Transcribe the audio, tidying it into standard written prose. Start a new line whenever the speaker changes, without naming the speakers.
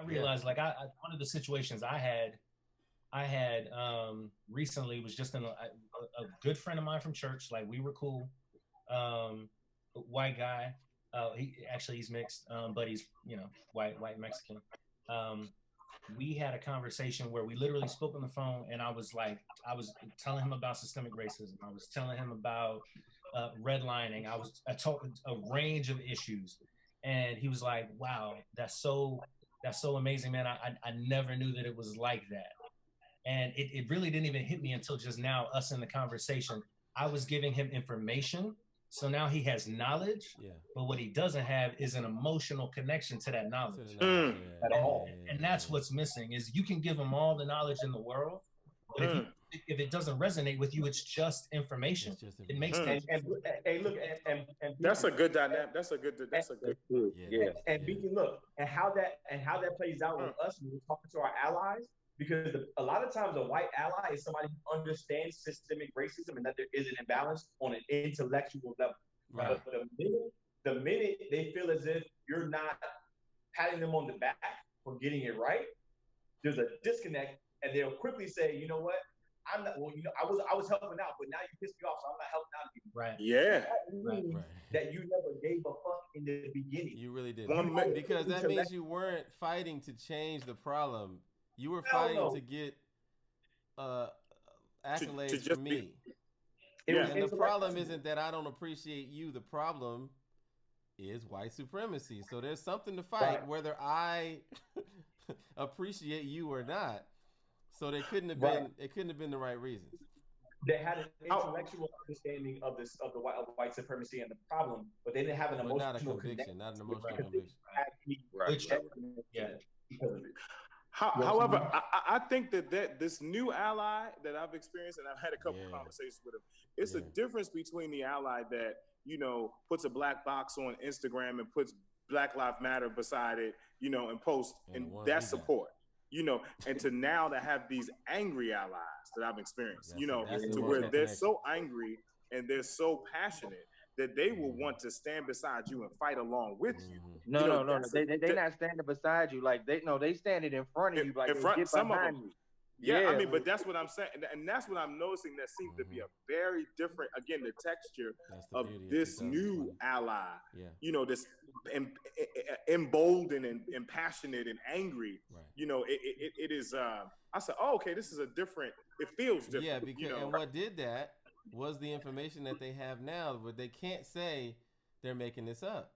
I realized like one of the situations I had recently was just a good friend of mine from church. Like we were cool. White guy. He's mixed, but he's white Mexican. Um, we had a conversation where we literally spoke on the phone, and I was telling him about systemic racism. I was telling him about redlining. I talked a range of issues, and he was like, "Wow, that's so amazing, man. I never knew that it was like that." And it really didn't even hit me until just now, us in the conversation. I was giving him information. So now he has knowledge, but what he doesn't have is an emotional connection to that knowledge at all. And that's what's missing is you can give him all the knowledge in the world, but if it doesn't resonate with you, it's just information. It makes sense.
And hey, look, and
that's a good dynamic. That's a good.
Yeah. And Beacon, look, and how that plays out with us when we're talking to our allies. Because a lot of times a white ally is somebody who understands systemic racism and that there is an imbalance on an intellectual level.
Right.
But the minute they feel as if you're not patting them on the back for getting it right, there's a disconnect, and they'll quickly say, you know what, I'm not. Well, I was helping out, but now you pissed me off, so I'm not helping out anymore.
Right.
Yeah.
That means that you never gave a fuck in the beginning.
You really didn't. Because that means you weren't fighting to change the problem. You were fighting to get accolades from me. And the problem isn't that I don't appreciate you. The problem is white supremacy. So there's something to fight, whether I appreciate you or not. So they couldn't have been. It couldn't have been the right reasons.
They had an intellectual understanding of white supremacy and the problem, but they didn't have an emotional connection.
Not an emotional conviction.
However, I think that this new ally that I've experienced, and I've had a couple of conversations with him, it's a difference between the ally that, puts a black box on Instagram and puts Black Lives Matter beside it, and posts, and that's support, and to now to have these angry allies that I've experienced, to where they're so angry and they're so passionate that they will want to stand beside you and fight along with you.
No. They're not standing beside you. Like they standing in front of you. Like
in front,
get
some
behind
of them.
you.
Yeah, I mean, but that's what I'm saying, and that's what I'm noticing. That seems to be a very different, again, the texture of this new ally. This emboldened and passionate and angry. It is. I said, oh, okay, this is a different. It feels different.
Yeah, because and what did that was the information that they have now, but they can't say they're making this up.